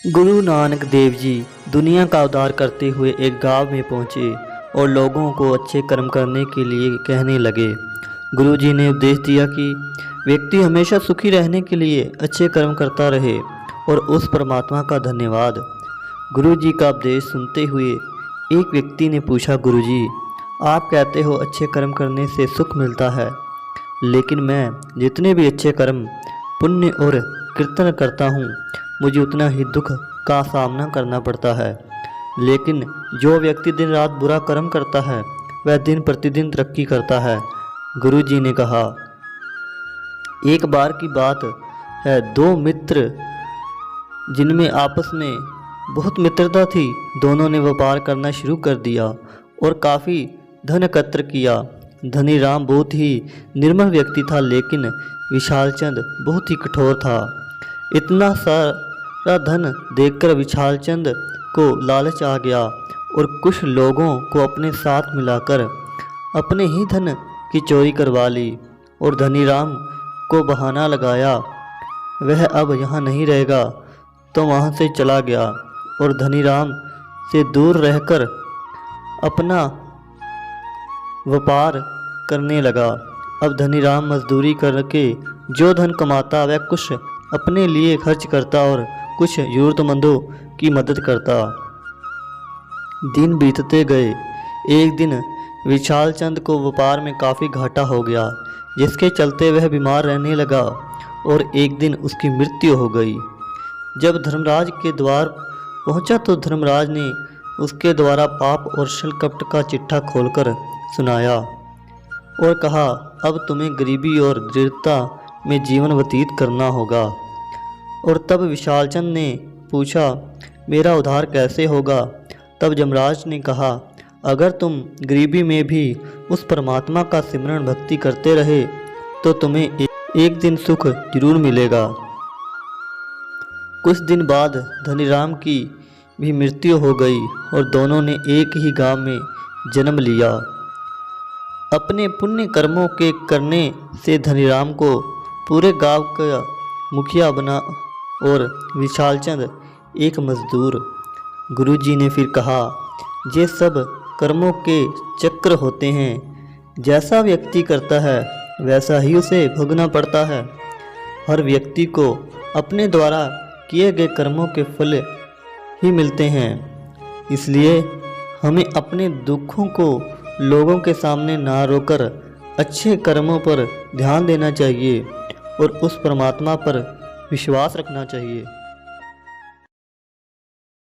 गुरु नानक देव जी दुनिया का उद्धार करते हुए एक गांव में पहुंचे और लोगों को अच्छे कर्म करने के लिए कहने लगे। गुरु जी ने उपदेश दिया कि व्यक्ति हमेशा सुखी रहने के लिए अच्छे कर्म करता रहे और उस परमात्मा का धन्यवाद। गुरु जी का उपदेश सुनते हुए एक व्यक्ति ने पूछा, गुरु जी आप कहते हो अच्छे कर्म करने से सुख मिलता है, लेकिन मैं जितने भी अच्छे कर्म पुण्य और कीर्तन करता हूँ मुझे उतना ही दुख का सामना करना पड़ता है। लेकिन जो व्यक्ति दिन रात बुरा कर्म करता है वह दिन प्रतिदिन तरक्की करता है। गुरु जी ने कहा, एक बार की बात है, दो मित्र जिनमें आपस में बहुत मित्रता थी, दोनों ने व्यापार करना शुरू कर दिया और काफ़ी धन एकत्र किया। धनी राम बहुत ही निर्मल व्यक्ति था, लेकिन विशाल चंद बहुत ही कठोर था। इतना सारा धन देखकर विशाल चंद को लालच आ गया और कुछ लोगों को अपने साथ मिलाकर अपने ही धन की चोरी करवा ली और धनी राम को बहाना लगाया वह अब यहाँ नहीं रहेगा, तो वहाँ से चला गया और धनी राम से दूर रहकर अपना व्यापार करने लगा। अब धनी राम मजदूरी करके जो धन कमाता वह कुछ अपने लिए खर्च करता और कुछ ज़रूरतमंदों की मदद करता। दिन बीतते गए। एक दिन विशाल चंद को व्यापार में काफ़ी घाटा हो गया, जिसके चलते वह बीमार रहने लगा और एक दिन उसकी मृत्यु हो गई। जब धर्मराज के द्वार पहुंचा तो धर्मराज ने उसके द्वारा पाप और छल कपट का चिट्ठा खोलकर सुनाया और कहा, अब तुम्हें गरीबी और दरिद्रता में जीवन व्यतीत करना होगा। और तब विशालचंद ने पूछा, मेरा उद्धार कैसे होगा? तब यमराज ने कहा, अगर तुम गरीबी में भी उस परमात्मा का सिमरन भक्ति करते रहे तो तुम्हें एक दिन सुख जरूर मिलेगा। कुछ दिन बाद धनीराम की भी मृत्यु हो गई और दोनों ने एक ही गांव में जन्म लिया। अपने पुण्य कर्मों के करने से धनीराम को पूरे गांव का मुखिया बना और विशालचंद एक मजदूर। गुरुजी ने फिर कहा, ये सब कर्मों के चक्र होते हैं, जैसा व्यक्ति करता है वैसा ही उसे भोगना पड़ता है। हर व्यक्ति को अपने द्वारा किए गए कर्मों के फल ही मिलते हैं, इसलिए हमें अपने दुखों को लोगों के सामने ना रोकर अच्छे कर्मों पर ध्यान देना चाहिए और उस परमात्मा पर विश्वास रखना चाहिए।